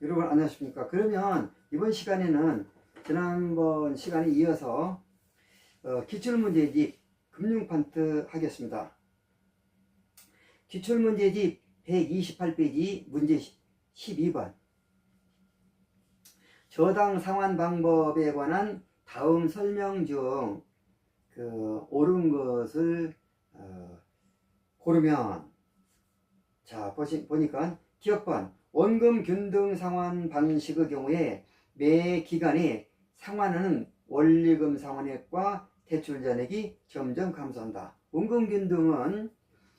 여러분 안녕하십니까. 그러면 이번 시간에는 지난번 시간에 이어서 기출문제집 금융판트 하겠습니다. 기출문제집 128페이지 문제 12번 저당 상환 방법에 관한 다음 설명 중 옳은 것을 고르면, 자 보니까 기억번 원금 균등 상환 방식의 경우에 매 기간에 상환하는 원리금 상환액과 대출 잔액이 점점 감소한다. 원금 균등은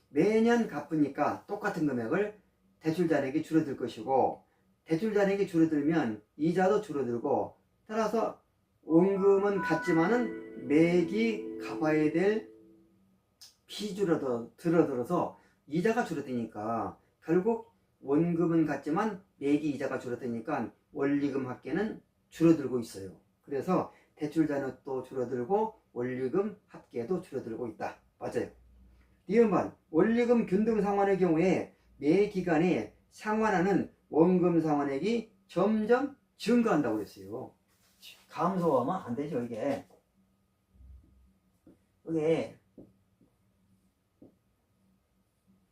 매년 갚으니까 똑같은 금액을 대출 잔액이 줄어들 것이고, 대출 잔액이 줄어들면 이자도 줄어들고, 따라서 원금은 같지만은 매기 갚아야 될 비줄어도 들어들어서 이자가 줄어드니까 결국 원금은 같지만 매기 이자가 줄어드니까 원리금 합계는 줄어들고 있어요. 그래서 대출 잔액도 줄어들고 원리금 합계도 줄어들고 있다. 맞아요. 니은번 원리금 균등 상환의 경우에 매 기간에 상환하는 원금 상환액이 점점 증가한다고 그랬어요. 감소하면 안 되죠. 이게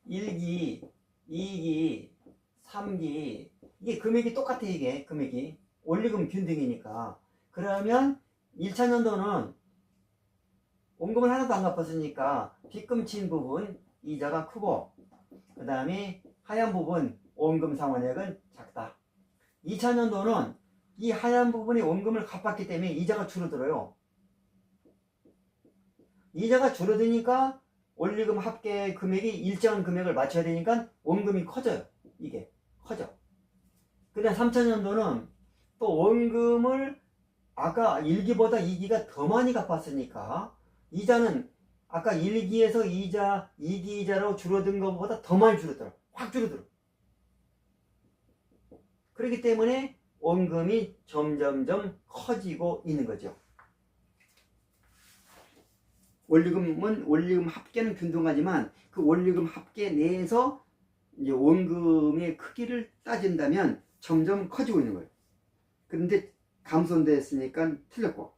1기, 2기, 3기 이게 금액이 똑같아. 이게 금액이 원리금 균등이니까. 그러면 1차 년도는 원금을 하나도 안 갚았으니까 빚금 친 부분 이자가 크고, 그 다음에 하얀 부분 원금 상환액은 작다. 2차 년도는 이 하얀 부분이 원금을 갚았기 때문에 이자가 줄어들어요. 이자가 줄어드니까 원리금 합계 금액이 일정한 금액을 맞춰야 되니까 원금이 커져요. 이게 커져. 그 다음 3차 년도는 또 원금을 아까 1기보다 2기가 더 많이 갚았으니까 이자는 아까 1기에서 이자, 2기 이자로 줄어든 것보다 더 많이 줄어들어. 확 줄어들어. 그렇기 때문에 원금이 점점점 커지고 있는 거죠. 원리금은 원리금 합계는 균등하지만 그 원리금 합계 내에서 이제 원금의 크기를 따진다면 점점 커지고 있는 거예요. 그런데 감소됐으니까 틀렸고.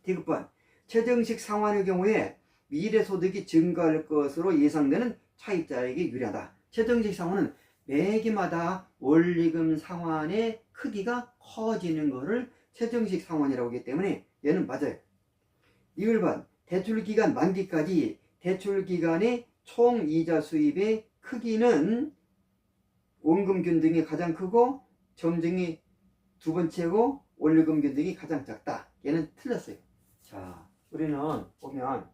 디귿번 최저임식 상환의 경우에 미래 소득이 증가할 것으로 예상되는 차입자에게 유리하다. 최저임식 상환은 매기마다 원리금 상환의 크기가 커지는 것을 최저임식 상환이라고 하기 때문에 얘는 맞아요. 1번 대출기간 만기까지 대출기간의 총 이자 수입의 크기는 원금 균등이 가장 크고 점증이 두 번째고 원리금 균등이 가장 작다. 얘는 틀렸어요. 자, 우리는 보면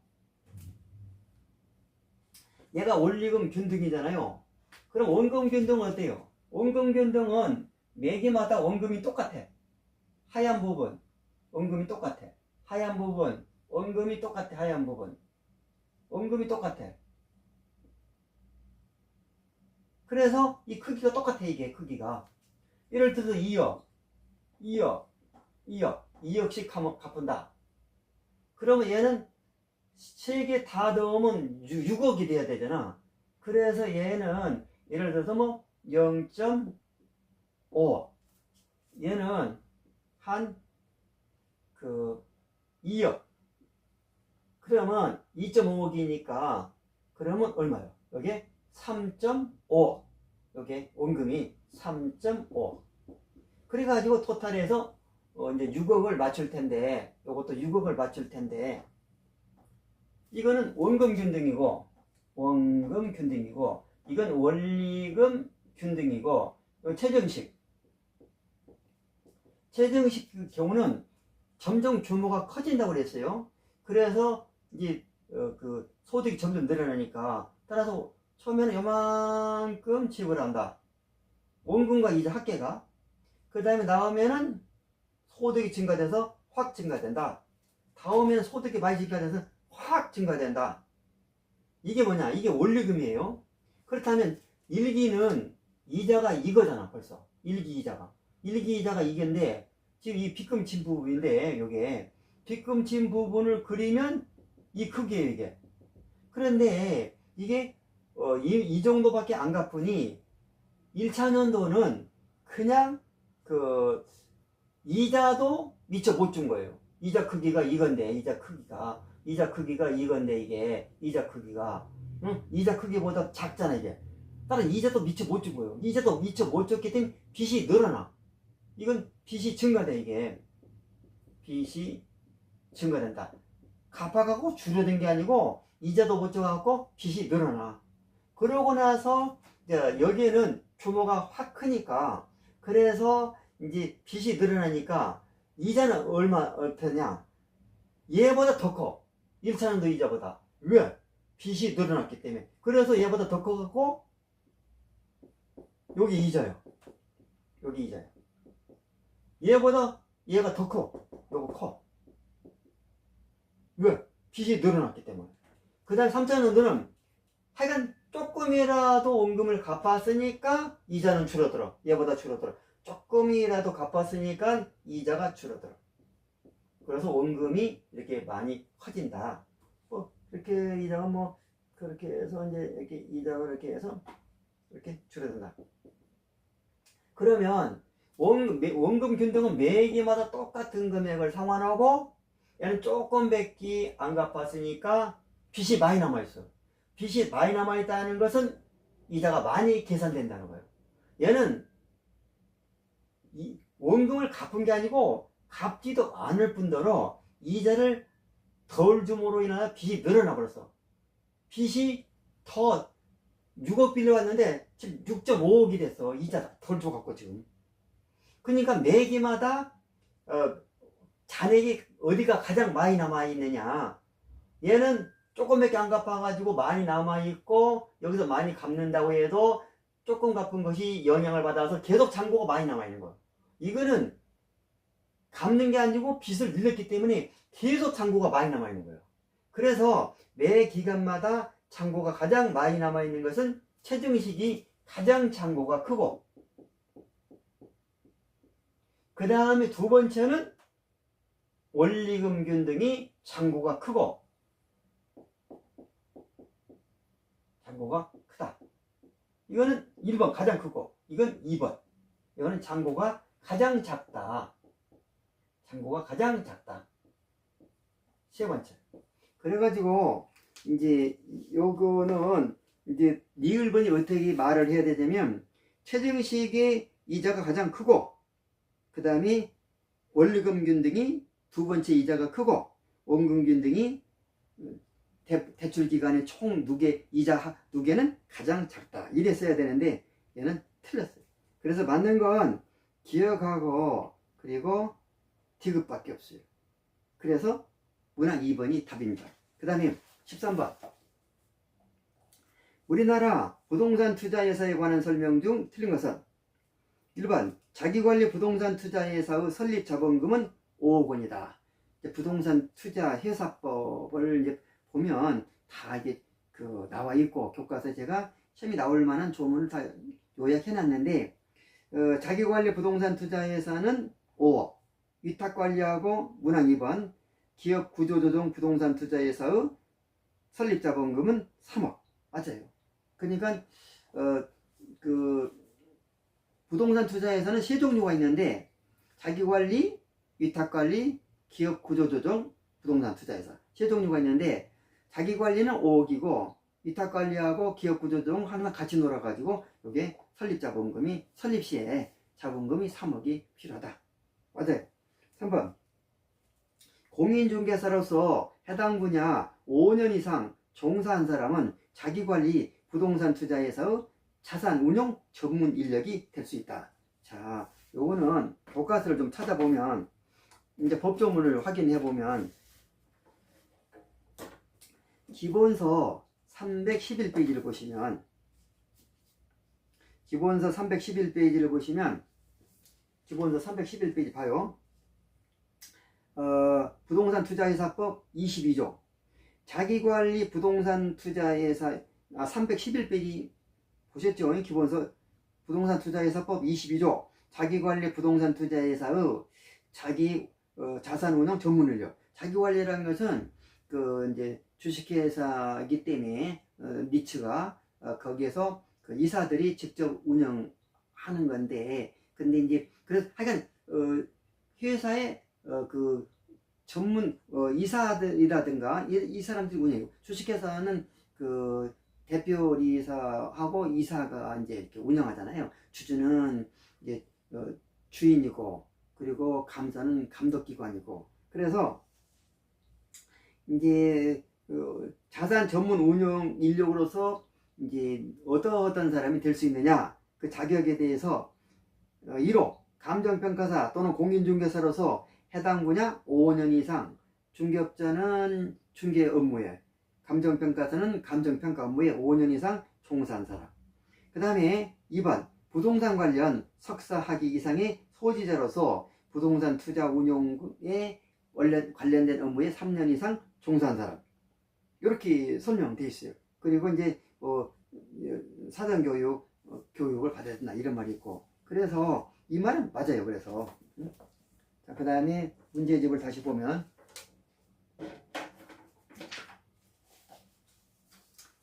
얘가 원리금 균등이잖아요. 그럼 원금 균등은 어때요? 원금 균등은 매기마다 원금이 똑같아. 하얀 부분 원금이 똑같아. 하얀 부분 원금이 똑같아. 하얀 부분 원금이 똑같아. 그래서 이 크기가 똑같아. 이게 크기가 예를 들어서 2억씩 갚은다. 그러면 얘는 3개 다 넣으면 6억이 돼야 되잖아. 그래서 얘는 예를 들어서 뭐 0.5 얘는 한 2억. 그러면 2.5억이니까 그러면 얼마요? 여기 3.5. 여기 원금이 3.5. 그래가지고 토탈해서 이제 6억을 맞출 텐데, 요것도 6억을 맞출 텐데, 이거는 원금 균등이고, 이건 원리금 균등이고, 최저임식 경우는 점점 규모가 커진다고 그랬어요. 그래서 이제 소득이 점점 늘어나니까 따라서 처음에는 요만큼 지불한다. 원금과 이자 합계가. 그 다음에 나오면은 소득이 증가돼서 확 증가된다. 다음에는 소득이 많이 증가돼서 확 증가된다. 이게 뭐냐? 이게 원리금이에요. 그렇다면 1기는 이자가 이거잖아. 벌써 1기 이자가 이건데, 지금 이 빚금 친 부분인데, 요게 빚금 친 부분을 그리면 이 크기예요. 이게. 그런데 이게 이 정도밖에 안 갚으니 1차 년도는 그냥 그 이자도 미처 못 준 거예요. 이자 크기가 이건데 이자 크기가 이건데 이게 이자 크기가 이자 크기보다 작잖아 이게. 따라 이자도 미처 못 준 거예요. 이자도 미처 못 줬기 때문에 빚이 늘어나. 이건 빚이 증가돼 이게. 빚이 증가된다. 갚아가고 줄어든 게 아니고 이자도 못 줘갖고 빚이 늘어나. 그러고 나서 여기에는 규모가 확 크니까 그래서 이제 빚이 늘어나니까 이자는 얼마냐? 얘보다 더 커. 1차년도 이자보다. 왜? 빚이 늘어났기 때문에. 그래서 얘보다 더 커갖고 여기 이자요. 여기 이자요. 얘보다 얘가 더 커. 요거 커. 왜? 빚이 늘어났기 때문에. 그 다음 3차년도는 하여간 조금이라도 원금을 갚았으니까 이자는 줄어들어. 얘보다 줄어들어. 조금이라도 갚았으니까 이자가 줄어들어. 그래서 원금이 이렇게 많이 커진다. 이렇게 이자가 그렇게 해서 이제 이렇게 이자가 이렇게 해서 이렇게 줄어든다. 그러면 원금 균등은 매기마다 똑같은 금액을 상환하고 얘는 조금밖에 안 갚았으니까 빚이 많이 남아있어. 빚이 많이 남아있다는 것은 이자가 많이 계산된다는 거예요. 얘는 원금을 갚은 게 아니고 갚지도 않을 뿐더러 이자를 덜 줌으로 인하여 빚이 늘어나 버렸어. 빚이 더 6억 빌려왔는데 지금 6.5억이 됐어. 이자 덜 줘갖고 지금. 그러니까 매기마다 잔액이 어디가 가장 많이 남아있느냐. 얘는 조금밖에 안 갚아가지고 많이 남아있고 여기서 많이 갚는다고 해도 조금 갚은 것이 영향을 받아서 계속 잔고가 많이 남아있는 거야. 이거는 갚는 게 아니고 빚을 늘렸기 때문에 계속 잔고가 많이 남아있는 거예요. 그래서 매 기간마다 잔고가 가장 많이 남아있는 것은 체증식이 가장 잔고가 크고, 그 다음에 두 번째는 원리금 균등이 잔고가 크고, 잔고가 크다. 이거는 1번 가장 크고, 이건 2번. 이거는 잔고가 가장 작다. 잔고가 가장 작다. 세 번째. 그래가지고, 이제, 요거는, 이제, 니을번이 어떻게 말을 해야 되냐면, 체증식의 이자가 가장 크고, 그 다음에 원리금 균등이 두 번째 이자가 크고, 원금 균등이 대출 기간의 총 누계, 이자 누계는 가장 작다. 이래 써야 되는데, 얘는 틀렸어요. 그래서 맞는 건 기억하고, 그리고 디귿밖에 없어요. 그래서 문항 2번이 답입니다. 그 다음에 13번. 우리나라 부동산 투자회사에 관한 설명 중 틀린 것은 1번 자기관리 부동산 투자회사의 설립 자본금은 5억 원이다. 부동산 투자회사법을 이제 보면 다 이게 나와 있고 교과서에 제가 시험이 나올 만한 조문을 다 요약해 놨는데 자기관리 부동산 투자회사는 5억, 위탁관리하고 문항 2번 기업 구조조정 부동산 투자회사의 설립 자본금은 3억. 맞아요. 그러니까 부동산 투자회사는 세 종류가 있는데 자기관리, 위탁관리, 기업 구조조정 부동산 투자회사 세 종류가 있는데 자기관리는 5억이고 위탁관리하고 기업 구조조정 하나 같이 놀아가지고 이게 설립 자본금이 설립 시에 자본금이 3억이 필요하다. 맞아요. 3번 공인중개사로서 해당 분야 5년 이상 종사한 사람은 자기관리 부동산 투자회사의 자산 운용 전문 인력이 될 수 있다. 자, 요거는 교과서를 좀 찾아보면 이제 법조문을 확인해 보면 기본서 311페이지를 보시면 기본서 311페이지를 보시면 기본서 311페이지 봐요. 부동산 투자회사법 22조 자기관리 부동산 투자회사 311페이지 보셨죠? 기본서 부동산 투자회사법 22조 자기관리 부동산 투자회사의 자산 운용 전문 인력. 자기관리라는 것은 이제 주식회사이기 때문에 니츠가 거기에서 이사들이 직접 운영하는 건데 근데 이제 그래서 하여간 회사의 그 전문 이사들이라든가 이 사람들이 운영 주식회사는 그 대표이사하고 이사가 이제 이렇게 운영하잖아요. 주주는 이제 주인이고 그리고 감사는 감독기관이고 그래서 이제 자산 전문 운영 인력으로서 이제 어떤 사람이 될 수 있느냐 그 자격에 대해서 1호 감정평가사 또는 공인중개사로서 해당 분야 5년 이상 중개업자는 중개 업무에 감정평가사는 감정평가 업무에 5년 이상 종사한 사람 그 다음에 2번 부동산 관련 석사 학위 이상의 소지자로서 부동산 투자 운용에 관련된 업무에 3년 이상 종사한 사람 이렇게 설명되어 있어요. 그리고 이제 사전교육 교육을 받아야 된다 이런 말이 있고 그래서 이 말은 맞아요. 그래서 자, 그 다음에 문제집을 다시 보면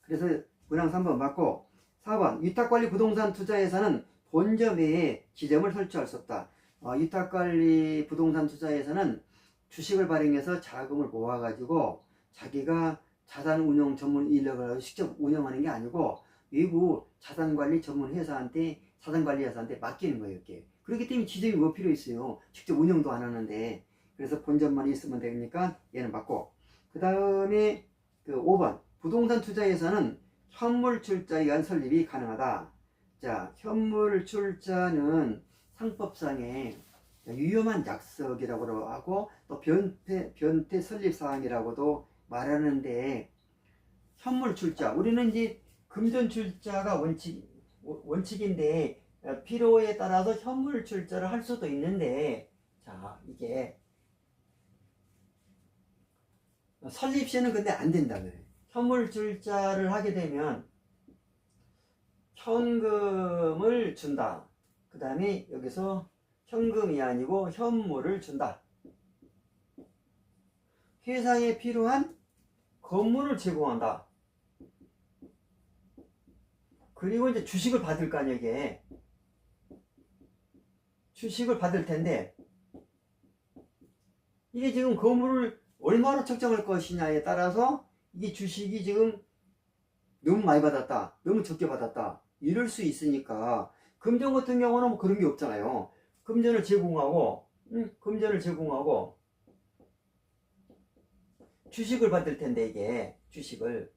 그래서 문항 3번 맞고 4번 위탁관리 부동산 투자에서는 본점 외에 지점을 설치할 수 없다. 위탁관리 부동산 투자에서는 주식을 발행해서 자금을 모아가지고 자기가 자산운용 전문 인력을 직접 운영하는 게 아니고 외부 자산관리 전문 회사한테 자산관리회사한테 맡기는 거예요. 이렇게. 그렇기 때문에 지점이 뭐 필요 있어요. 직접 운영도 안 하는데 그래서 본점만 있으면 되니까 얘는 맞고 그 다음에 그 5번 부동산 투자에서는 현물 출자에 의한 설립이 가능하다. 자, 현물 출자는 상법상에 위험한 약속이라고 하고 또 변태 설립 사항이라고도 말하는데 현물 출자 우리는 이제 금전 출자가 원칙인데 필요에 따라서 현물 출자를 할 수도 있는데 자 이게 설립 시에는 근데 안 된다고요. 현물 출자를 하게 되면 현금을 준다. 그 다음에 여기서 현금이 아니고 현물을 준다. 회사에 필요한 건물을 제공한다. 그리고 이제 주식을 받을 거 아니에요. 이게 주식을 받을 텐데 이게 지금 건물을 얼마로 책정할 것이냐에 따라서 이게 주식이 지금 너무 많이 받았다 너무 적게 받았다 이럴 수 있으니까 금전 같은 경우는 뭐 그런 게 없잖아요. 금전을 제공하고 주식을 받을 텐데 이게 주식을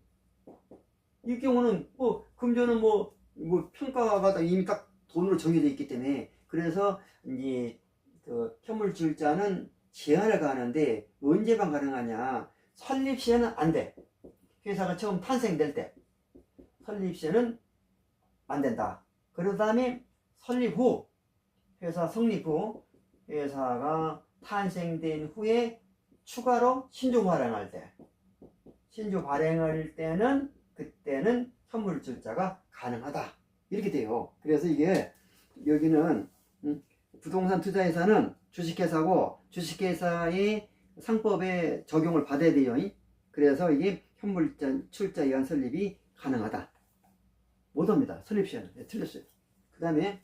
이 경우는 뭐 금전은 뭐 평가가 이미 딱 돈으로 정해져 있기 때문에 그래서 이제 그 현물 출자는 제한을 가하는데 언제만 가능하냐 설립 시에는 안 돼. 회사가 처음 탄생될 때 설립 시에는 안 된다. 그 다음에 설립 후 회사 성립 후 회사가 탄생된 후에 추가로 신주 발행할 때는 그때는 현물 출자가 가능하다 이렇게 돼요. 그래서 이게 여기는 부동산 투자회사는 주식회사고 주식회사의 상법에 적용을 받아야 돼요. 그래서 이게 현물 출자에 의한 설립이 가능하다. 못합니다. 설립 시에는. 네, 틀렸어요. 그 다음에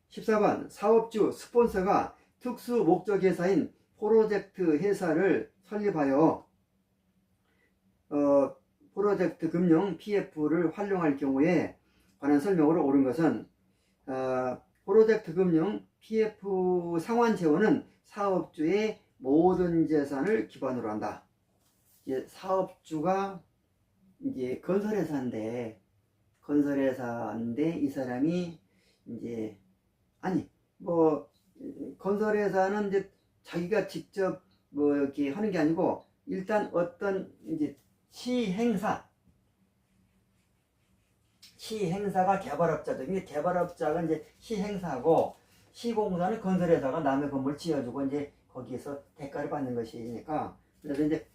14번 사업주 스폰서가 특수 목적 회사인 프로젝트 회사를 설립하여 프로젝트 금융 PF를 활용할 경우에 관한 설명으로 옳은 것은 프로젝트 금융 PF 상환 재원은 사업주의 모든 재산을 기반으로 한다. 이제 사업주가 이제 건설회사인데 이 사람이 이제 건설회사는 이제 자기가 직접 뭐 이렇게 하는 게 아니고 일단 어떤 이제 시행사가 개발업자죠. 이게 개발업자가 이제 시행사고 시공사는 건설회사가 남의 건물 지어주고 이제 거기에서 대가를 받는 것이니까 그래서 이제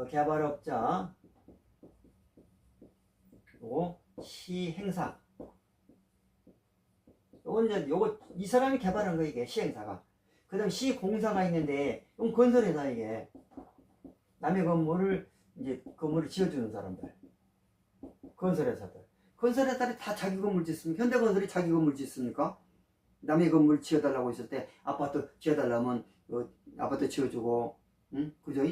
개발업자 그리고 시행사 요거 이 사람이 개발한 거 이게 시행사가 그 다음 시공사가 있는데 이건 건설회사 이게 남의 건물을 지어주는 사람들 건설회사들이 다 자기 건물 짓습니까? 현대건설이 자기 건물 짓습니까? 남의 건물 지어달라고 했을 때 아파트 지어달라면 아파트 지어주고, 응? 그죠?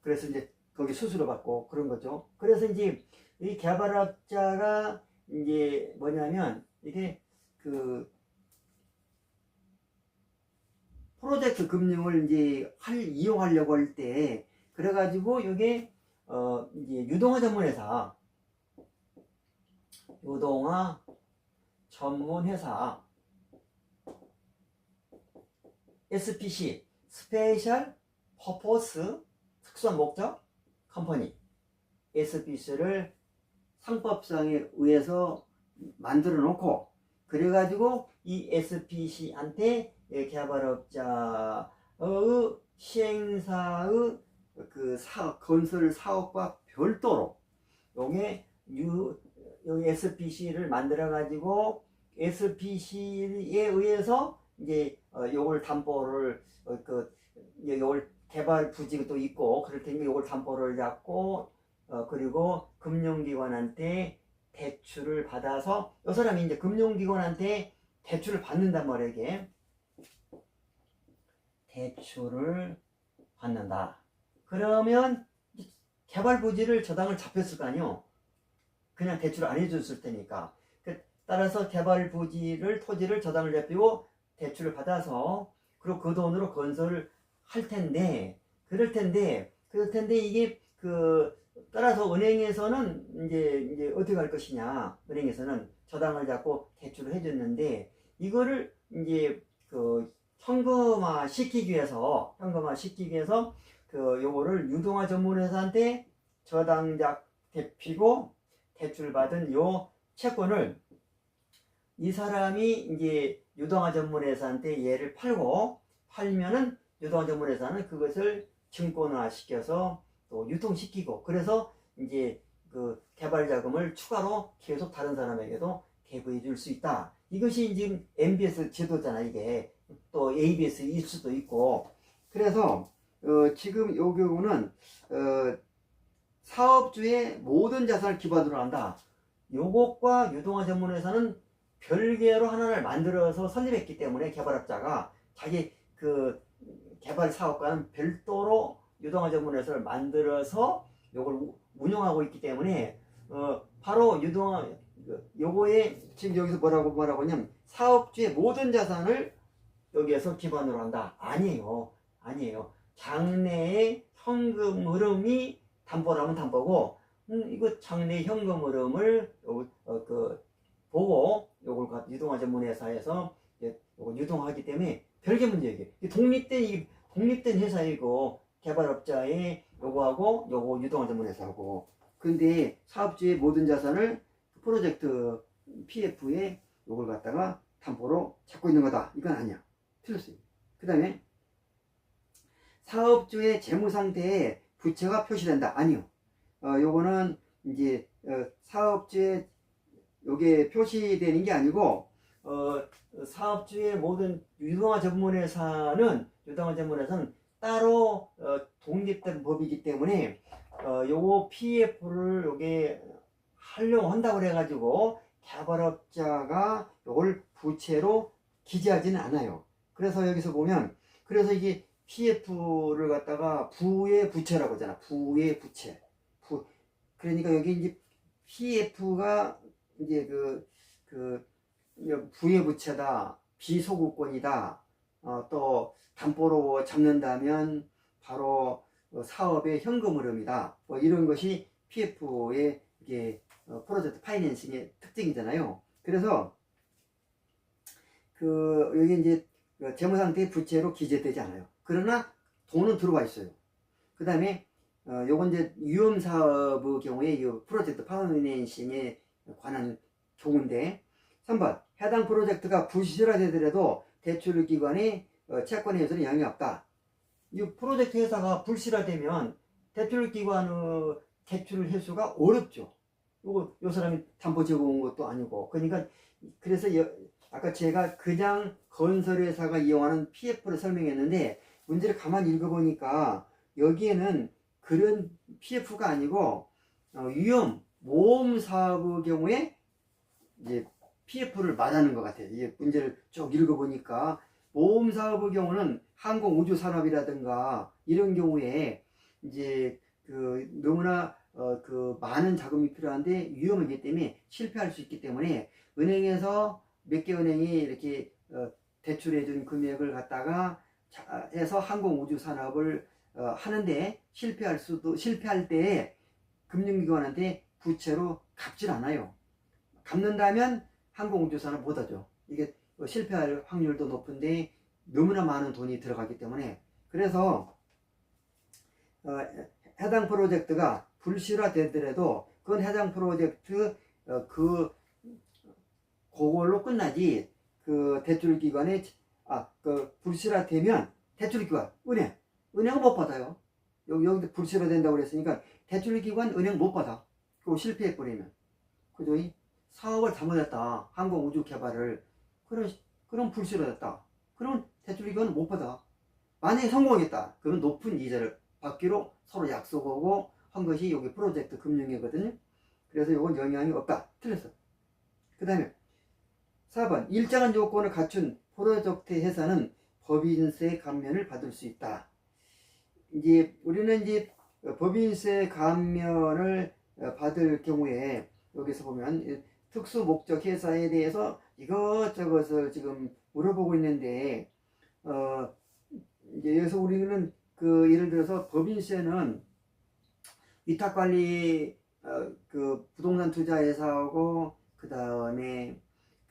그래서 이제 거기 수수료 받고 그런 거죠. 그래서 이제 이 개발업자가 이제 뭐냐면 이게 그 프로젝트 금융을 이제 이용하려고 할 때 그래가지고 이게 이제 유동화 전문 회사 SPC 스페셜 퍼포스 특수한 목적 컴퍼니 SPC를 상법상에 의해서 만들어 놓고 그래가지고 이 SPC한테 개발업자의 시행사의 그 건설 사업과 별도로 여기 SPC를 만들어 가지고 SPC에 의해서 이제 요걸 담보를 요걸 개발 부지도 있고 그럴 테니까 요걸 담보를 잡고 그리고 금융기관한테 대출을 받아서 이 사람이 이제 금융기관한테 대출을 받는단 말이에요. 이게 대출을 받는다. 그러면 개발 부지를 저당을 잡혔을 거 아니요. 그냥 대출 안 해줬을 테니까. 따라서 개발 부지를 토지를 저당을 잡히고 대출을 받아서 그리고 그 돈으로 건설을 할 텐데 그럴 텐데 이게 따라서 은행에서는 이제 어떻게 할 것이냐. 은행에서는 저당을 잡고 대출을 해줬는데 이거를 이제 현금화 시키기 위해서 요거를 유동화 전문회사한테 저당자 대피고 대출받은 요 채권을 이 사람이 이제 유동화 전문회사한테 얘를 팔면은 유동화 전문회사는 그것을 증권화 시켜서 또 유통시키고 그래서 이제 개발 자금을 추가로 계속 다른 사람에게도 대부해 줄 수 있다. 이것이 지금 MBS 제도잖아. 이게 또 ABS일 수도 있고 그래서 지금 요 경우는 사업주의 모든 자산을 기반으로 한다. 요것과 유동화 전문회사는 별개로 하나를 만들어서 설립했기 때문에 개발업자가 자기 개발 사업과는 별도로 유동화 전문회사를 만들어서 요걸 운영하고 있기 때문에 바로 요거에 지금 여기서 뭐라고 하냐면 사업주의 모든 자산을 여기에서 기반으로 한다. 아니에요. 장래의 현금 흐름이 담보라면 담보고 이거 장래 현금 흐름을 보고 요걸 유동화 전문회사에서 요걸 유동하기 때문에 별개 문제예요. 독립된 회사이고 개발업자의 요거하고 요거 유동화 전문회사하고 근데 사업주의 모든 자산을 프로젝트 PF에 요걸 갖다가 담보로 잡고 있는 거다. 이건 아니야. 틀렸어요. 그 다음에 사업주의 재무 상태에 부채가 표시된다. 아니요. 요거는 이제 사업주의 요게 표시되는 게 아니고 사업주의 모든 유동화 전문회사는 따로 독립된 법이기 때문에 요거 PF를 요게 하려고 한다고 그래가지고 개발업자가 요걸 부채로 기재하지는 않아요. 그래서 여기서 보면 그래서 이게 PF를 갖다가 부의 부채라고 하잖아. 부의 부채. 그러니까 여기 이제 PF가 이제 부의 부채다. 비소구권이다. 또 담보로 잡는다면 바로 사업의 현금 흐름이다. 뭐 이런 것이 PF의 이게 프로젝트 파이낸싱의 특징이잖아요. 그래서 여기 이제 재무 상태의 부채로 기재되지 않아요. 그러나 돈은 들어와 있어요. 그 다음에 요건 이제 위험 사업의 경우에 이 프로젝트 파이낸싱에 관한 경우인데 3번 해당 프로젝트가 불실화되더라도 대출 기관의 채권 해소는 영향이 없다. 이 프로젝트 회사가 불실화되면 대출 기관의 대출 해소가 어렵죠. 요 사람이 담보 제공한 것도 아니고 그러니까 그래서 아까 제가 그냥 건설회사가 이용하는 PF를 설명했는데 문제를 가만히 읽어보니까 여기에는 그런 PF가 아니고 위험 모험 사업의 경우에 이제 PF를 말하는 것 같아요. 이게 문제를 쭉 읽어보니까 모험사업의 경우는 항공우주산업이라든가 이런 경우에 이제 그 너무나 그 많은 자금이 필요한데 위험하기 때문에 실패할 수 있기 때문에 은행에서 몇 개 은행이 이렇게 대출해준 금액을 갖다가 해서 항공우주산업을 하는데 실패할 때 금융기관한테 부채로 갚질 않아요. 갚는다면 항공우주산업 못하죠. 이게 실패할 확률도 높은데 너무나 많은 돈이 들어가기 때문에 그래서 해당 프로젝트가 불실화되더라도 그건 해당 프로젝트 그걸로 끝나지 그 대출기관에 그 불실화되면 대출기관 은행은 못 받아요. 여기 불실화된다고 그랬으니까 대출기관 은행 못 받아. 그거 실패해버리면 그죠? 사업을 잘못했다. 항공우주 개발을 그럼 불실화됐다. 그럼 대출기관은 못 받아. 만약에 성공했다. 그러면 높은 이자를 받기로 서로 약속하고 한 것이 여기 프로젝트 금융이거든요. 그래서 이건 영향이 없다. 틀렸어. 그 다음에 4번 일정한 조건을 갖춘 프로젝트 회사는 법인세 감면을 받을 수 있다. 이제 우리는 이제 법인세 감면을 받을 경우에 여기서 보면 특수 목적 회사에 대해서 이것저것을 지금 물어보고 있는데 이제 여기서 우리는 그 예를 들어서 법인세는 위탁관리 그 부동산 투자 회사하고 그 다음에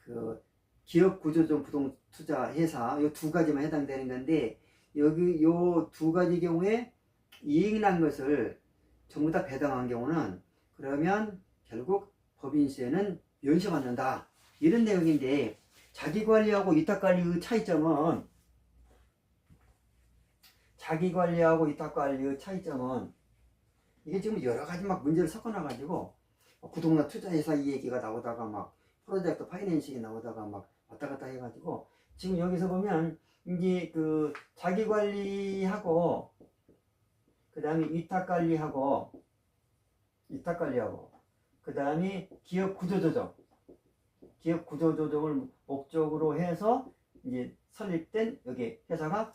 그 기업 구조적 부동 투자 회사 이 두 가지만 해당되는 건데 여기 요 두 가지 경우에 이익 난 것을 전부 다 배당한 경우는 그러면 결국 법인세는 면세받는다 이런 내용인데 자기관리하고 위탁관리의 차이점은 이게 지금 여러 가지 막 문제를 섞어놔 가지고 부동산 투자 회사 이 얘기가 나오다가 막 프로젝트 파이낸싱이 나오다가 막 왔다 갔다 해가지고 지금 여기서 보면 이제 그 자기관리하고 그 다음에 위탁관리하고 그 다음에 기업 구조조정을 목적으로 해서 이제 설립된 여기 회사가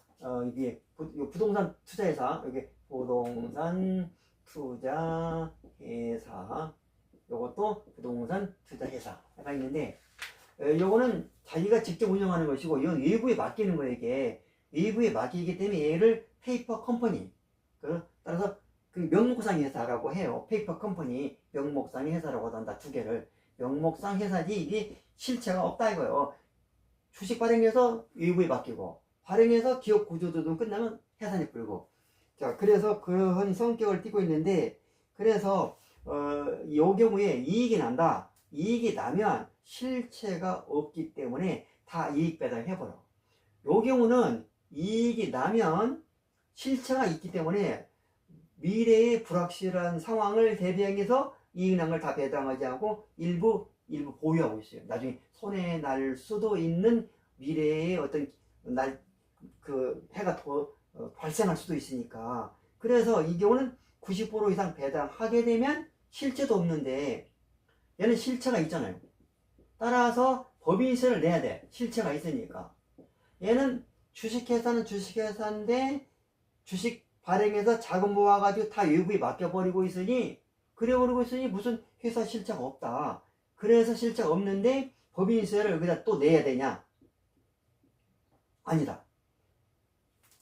이게 부동산 투자회사 여기 부동산 투자회사 요것도 부동산 투자회사가 있는데 요거는 자기가 직접 운영하는 것이고 이건 외부에 맡기는 거예요. 이게 외부에 맡기기 때문에 얘를 페이퍼 컴퍼니 따라서 그 명목상 회사라고 해요. 페이퍼 컴퍼니 명목상 회사라고 한다. 두 개를 명목상 회사지 이게 실체가 없다 이거예요. 주식 발행해서 외부에 맡기고 발행해서 기업 구조조정 끝나면 해산이 불고 자 그래서 그런 성격을 띠고 있는데 그래서 이 경우에 이익이 난다. 이익이 나면 실체가 없기 때문에 다 이익 배당 해버려. 이 경우는 이익이 나면 실체가 있기 때문에 미래의 불확실한 상황을 대비해서 이익 난 걸 다 배당하지 않고 일부 보유하고 있어요. 나중에 손해 날 수도 있는 미래의 어떤 그 해가 더 발생할 수도 있으니까 그래서 이 경우는 90% 이상 배당하게 되면 실체도 없는데 얘는 실체가 있잖아요. 따라서 법인세를 내야 돼. 실체가 있으니까. 얘는 주식회사는 주식회사인데 주식 발행해서 자금 모아가지고 다 외부에 맡겨버리고 있으니 그래버리고 있으니 무슨 회사 실체가 없다. 그래서 실체가 없는데 법인세를 여기다 또 내야 되냐? 아니다.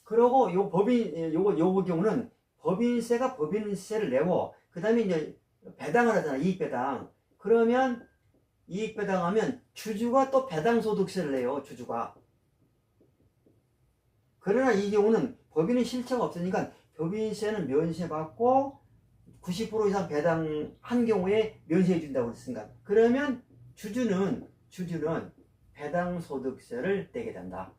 그러고 요거 경우는 법인세가 법인세를 내고 그 다음에 이제 배당을 하잖아. 이익배당. 그러면 이익배당하면 주주가 또 배당소득세를 내요. 주주가. 그러나 이 경우는 법인의 실체가 없으니까 법인세는 면세받고 90% 이상 배당한 경우에 면세해 준다고 그랬으니까 그러면 주주는 배당소득세를 내게 된다.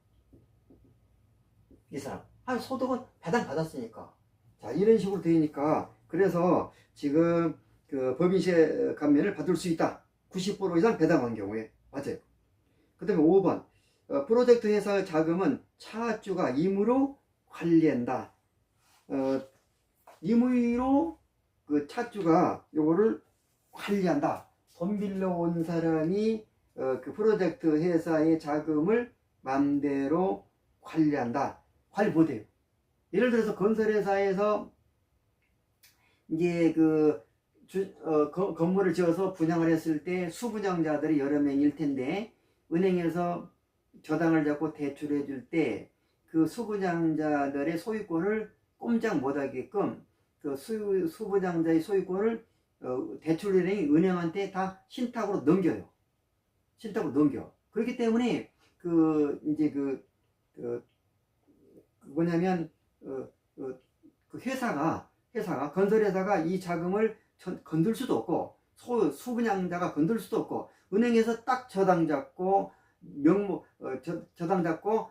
이 사람. 소득은 배당 받았으니까. 자, 이런 식으로 되니까 그래서 지금 그 법인세 감면을 받을 수 있다. 90% 이상 배당한 경우에. 맞아요. 그 다음에 5번. 프로젝트 회사 자금은 차주가 임의로 관리한다. 임의로 그 차주가 요거를 관리한다. 돈 빌려온 사람이 그 프로젝트 회사의 자금을 마음대로 관리한다. 관리 못해요. 예를 들어서 건설회사에서 이제 건물을 지어서 분양을 했을 때 수분양자들이 여러 명일 텐데, 은행에서 저당을 잡고 대출해 줄 때 그 수분양자들의 소유권을 꼼짝 못하게끔 그 수분양자의 소유권을 대출은행이 은행한테 다 신탁으로 넘겨요. 신탁으로 넘겨. 그렇기 때문에 뭐냐면 그 회사가 건설회사가 이 자금을 건들 수도 없고 수분양자가 건들 수도 없고, 은행에서 딱 저당 잡고 저당 잡고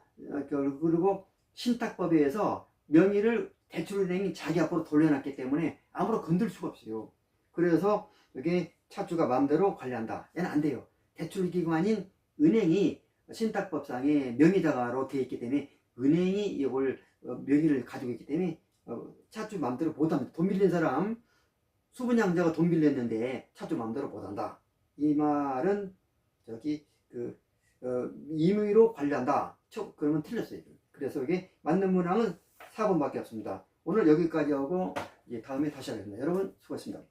그리고 신탁법에 의해서 명의를 대출은행이 자기 앞으로 돌려놨기 때문에 아무로 건들 수가 없어요. 그래서 여기 차주가 마음대로 관리한다. 얘는 안 돼요. 대출기관인 은행이 신탁법상에 명의자가로 되어 있기 때문에 은행이 이걸 명의를 가지고 있기 때문에 차주 마음대로 못합니다. 돈 빌린 사람, 수분양자가 돈 빌렸는데 차주 마음대로 못한다. 이 말은 임의로 관리한다. 그러면 틀렸어요. 그래서 이게 맞는 문항은 4번밖에 없습니다. 오늘 여기까지 하고 다음에 다시 하겠습니다. 여러분 수고하셨습니다.